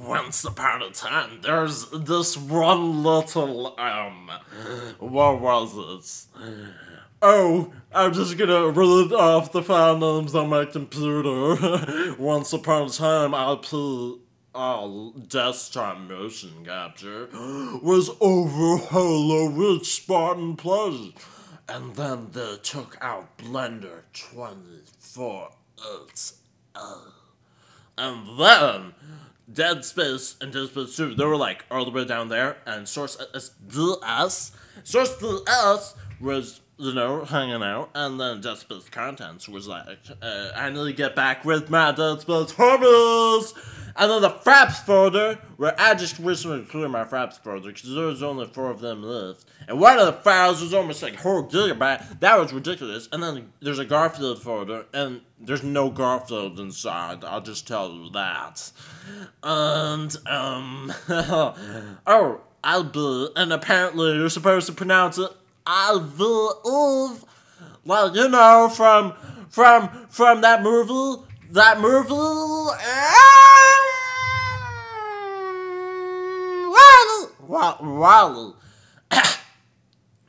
Once upon a time, there's this one little, what was it? Oh, I'm just gonna read off the file names on my computer. Once upon a time, desktop motion capture was overhaul with Spartan Plus. And then they took out Blender 24L. And then Dead Space and Dead Space 2, they were like all the way down there, and Source DS was, hanging out, and then Dead Space Contents was like, I need to get back with my Dead Space hobbies! And then the Fraps folder, where I just recently cleared my Fraps folder, because there was only 4 of them left. And one of the files was almost like 4 gigabyte. That was ridiculous. And then there's a Garfield folder, and there's no Garfield inside. I'll just tell you that. And, oh, Albi, and apparently you're supposed to pronounce it Albi, like, from that movie, Wally.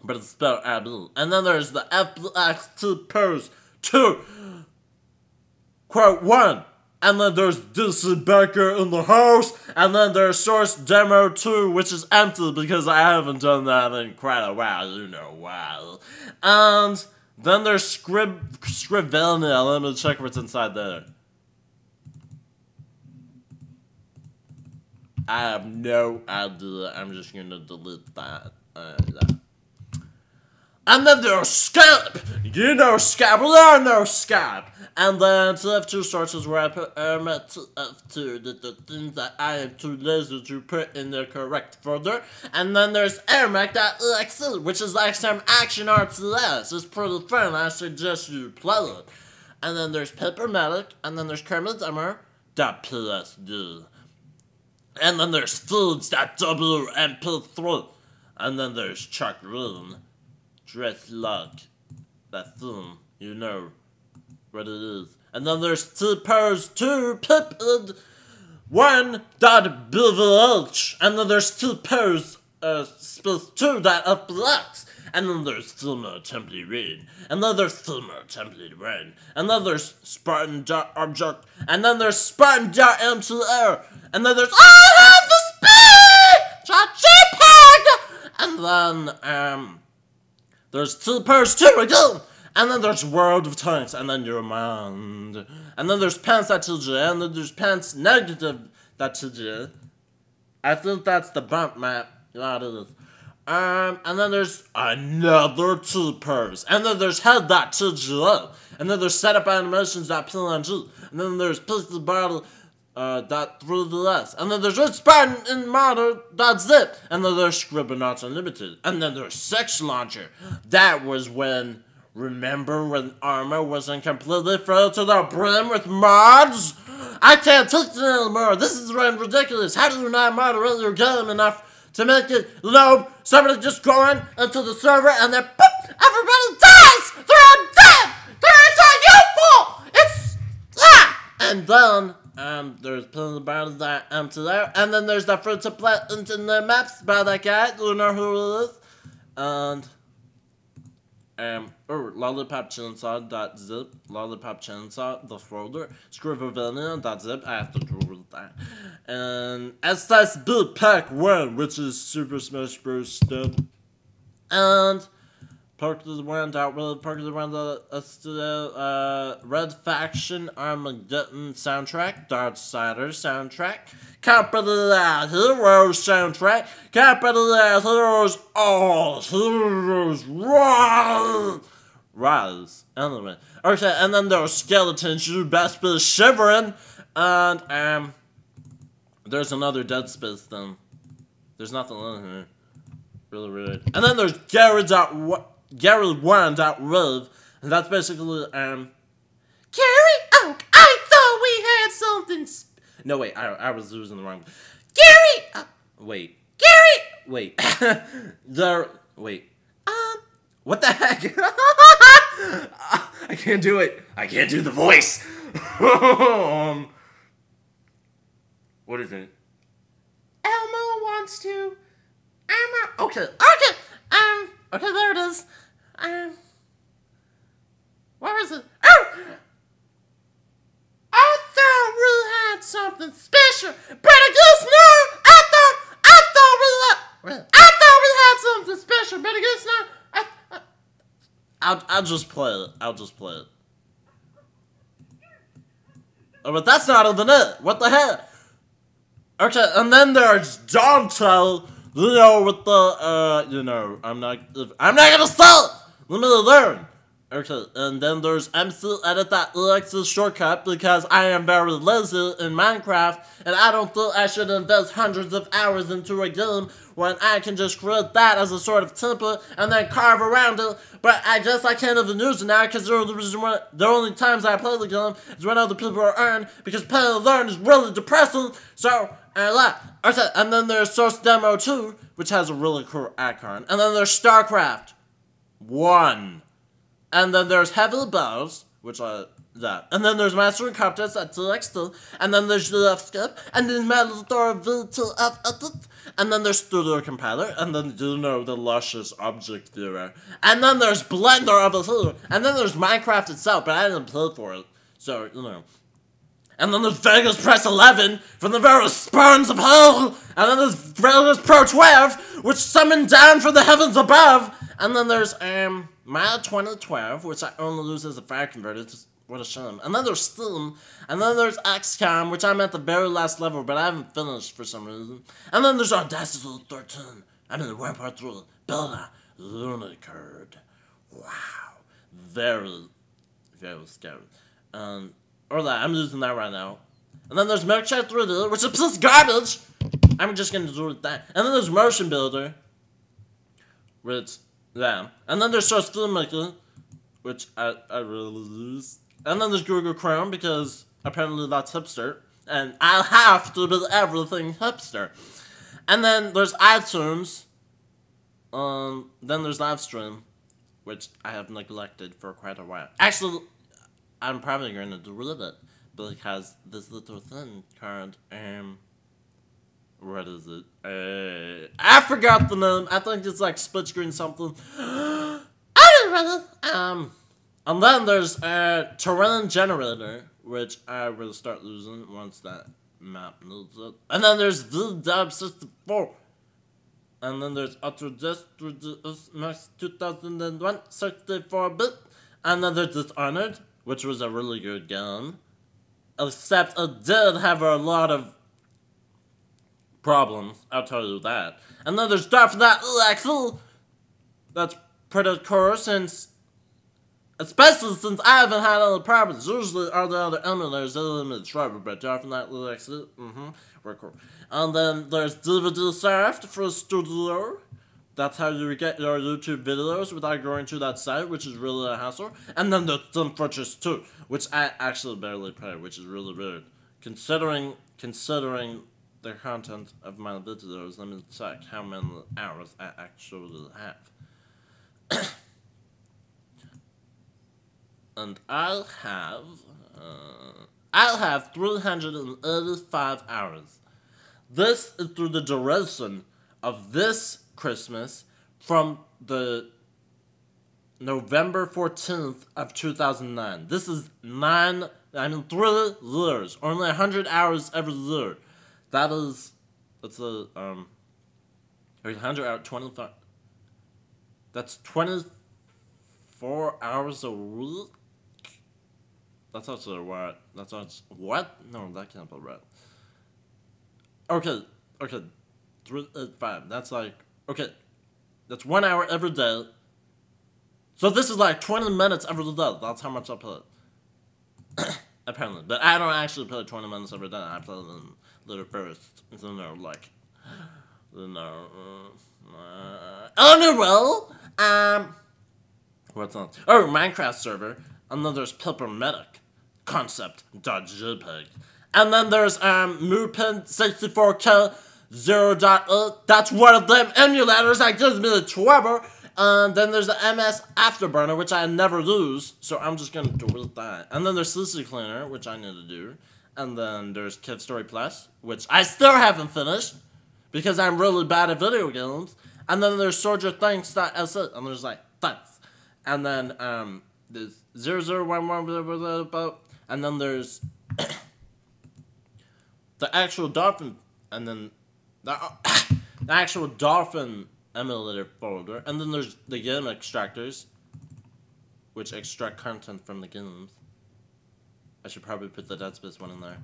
But it's spelled Abby. And then there's the FX2 pose 2, quote 1. And then there's DC Becker in the house. And then there's Source Demo 2, which is empty because I haven't done that in quite a while. You know why. And then there's Scrivelia. Let me check what's inside there. I have no idea. I'm just gonna delete that. And then there's Skype. You know Skype. We all know Skype. And then to F2 sources where I put Irma to F2, the things that I am too lazy to put in the correct folder. And then there's Airmac.exe, which is like some action RTS. It's pretty fun. I suggest you play it. And then there's Papermatic. And then there's KermitDummer.psd. And then there's Foods.wmp3. And then there's Chuck Room. Dress Luck. That thing. You know what it is. And then there's T-Pose2 Pipid 1.bvh. And then there's T-Pose space 2.fbx. And then there's Filmer Template Read. And then there's Filmer Template Read. And then there's Spartan.object. And then there's Spartan.mtr. And then there's I have the speed! JPEG! And then, there's T-Pose2 again! And then there's World of Tanks, and then your mind. And then there's Pants.tg, and then there's Pants Negative.tg. I think that's the bump map. Yeah, it is. And then there's another T-Pose. And then there's Head.tgl. And then there's SetupAnimations.png. And then there's PixelBottle.3ds. And then there's SpartanInModder.zip. And then there's Scribblenauts Unlimited. And then there's Sex Launcher. That was when, remember when Armor wasn't completely filled to the brim with mods? I can't take it anymore. This is running ridiculous. How do you not moderate your game enough to make it load? Somebody just going into the server and then boop, everybody dies! They're all dead! They're so useful! It's and then there's plenty about that empty there. And then there's the free to play internet maps by that guy. You know who it is. And Lollipop Chainsaw.zip, Lollipop Chainsaw, the folder, Scrivelia.zip, I have to do with that. And SSB Pack 1, which is Super Smash Bros. Stuff. And Pokemon.World, Pokemon Red Faction, Armageddon Soundtrack, Darksider Soundtrack, Capital Heroes Soundtrack, Capital Heroes, all Heroes Rise. Anyway. Okay, and then there was Skeletons, You Best Be Shivering, and, there's another Dead Space thing. There's nothing in here. Really weird. And then there's Gary1.rev, and that's basically, Gary Oak, I thought we had something no, wait, I was using the wrong Gary, wait. Gary, wait. Wait. What the heck? I can't do it. I can't do the voice. What is it? wants to. Okay, there it is. Where is it? Oh! I thought we had something special, but I guess not. I thought we had something special, but I guess not. I'll just play it. Oh, but that's not even it. What the heck? Okay, and then there's Dante, with the, I'm not gonna stop! Let me learn! Okay, and then there's MC Edit.ex's shortcut because I am very lazy in Minecraft and I don't think I should invest hundreds of hours into a game when I can just create that as a sort of template and then carve around it. But I guess I can't even use it now because the only times I play the game is when other people are earned because playing to learn is really depressing. So, okay, and then there's Source Demo 2, which has a really cool icon. And then there's StarCraft 1. And then there's Heavy Bells, which that. And then there's Mastering Contest at TXT. And then there's GF Skip. And then Matador VTF Edit. And then there's Studio Compiler. And then the luscious Object Theory. And then there's Blender over here. And then there's Minecraft itself, but I didn't play for it. So, And then there's Vegas Press 11 from the very spawns of hell. And then there's Vegas Pro 12, which summoned down from the heavens above. And then there's Maya 2012, which I only use as a fire converter. What a shame. And then there's Steam. And then there's XCOM, which I'm at the very last level, but I haven't finished for some reason. And then there's Audacity 13. I'm in 1.3. Builder. Lunicard. Wow. Very, very scary. Or that, I'm using that right now. And then there's Milkshake 3D, which is just garbage. I'm just gonna do that. And then there's Motion Builder, which, yeah. And then there's Source Filmmaker, which I really use. And then there's Google Chrome, because apparently that's hipster. And I have to be everything hipster. And then there's iTunes. Then there's Livestream, which I have neglected for quite a while. Actually, I'm probably going to delete it because this little thing called, what is it? I forgot the name. I think it's like split screen something. I didn't read it. And then there's Terrain Generator, which I will start using once that map needs it. And then there's VDub64. And then there's Autodesk 3ds Max 2001 64-bit. And then there's Dishonored, which was a really good game. Except it did have a lot of problems, I'll tell you that. And then there's Dark.exe. That's pretty cool especially since I haven't had any problems. Usually all the other emulators, they're limited trouble, but Dark.exe, we're cool. And then there's DVD Soft for Studio. That's how you get your YouTube videos without going to that site, which is really a hassle. And then there's Sim Fortress 2, which I actually barely play, which is really weird. Considering the content of my videos, let me check how many hours I actually have. And I'll have 385 hours. This is through the duration of this Christmas from the November 14th of 2009. This is 3 years. Only 100 hours every year. That's a, 100 hours, 25. That's 24 hours a week? That's actually what? What? No, that can't be right. Okay. 5. That's like, okay. That's 1 hour every day. So this is like 20 minutes every day. That's how much I play. Apparently. But I don't actually play 20 minutes every day. I play them little bursts. Anyway. What's on? Oh, Minecraft server. And then there's Peppermedic concept.jpg. And then there's Moopin 64K 0.8. That's one of them emulators that gives me the trouble. And then there's the MS Afterburner, which I never use, so I'm just gonna delete that. And then there's CC Cleaner, which I need to do. And then there's Kid Story Plus, which I still haven't finished because I'm really bad at video games. And then there's soldierthanks.se, and there's like thanks. And then there's 0011, and then there's the actual dolphin, and then the actual dolphin emulator folder, and then there's the game extractors, which extract content from the games. I should probably put the Dead Space one in there.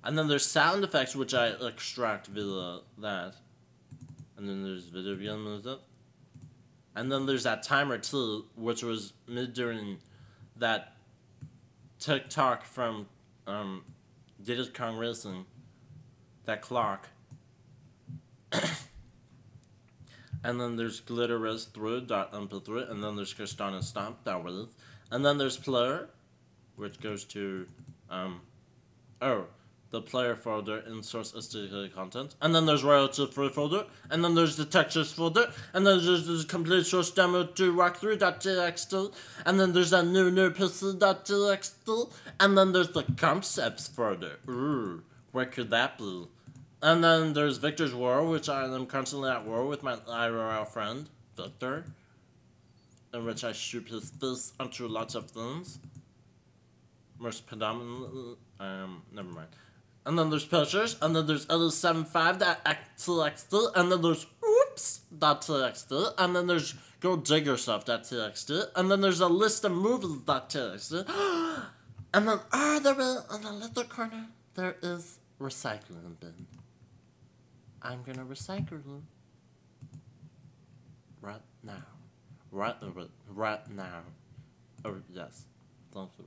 And then there's sound effects, which I extract via that. And then there's video game music. And then there's that timer too, which was made during that TikTok from Diddy Kong Racing. That clock. And then there's glitterres3.mp3, and then there's Kristanastomp.with, and then there's player, which goes to the player folder in source SDK content, and then there's royalty free folder, and then there's the textures folder, and then there's this complete source demo to walkthrough.txt, and then there's that new PC.txt, and then there's the concepts folder. Ooh, where could that be? And then there's Victor's War, which I am constantly at war with my IRL friend, Victor, in which I shoot his face onto lots of things. Most predominantly, never mind. And then there's pictures, and then there's L75.txt, and then there's oops.txt, and then there's GoDigYourself.txt, and then there's a list of movies.txt, and then in the little corner, there is recycling bin. I'm gonna recycle them right now. Right now. Oh, yes. Thank you.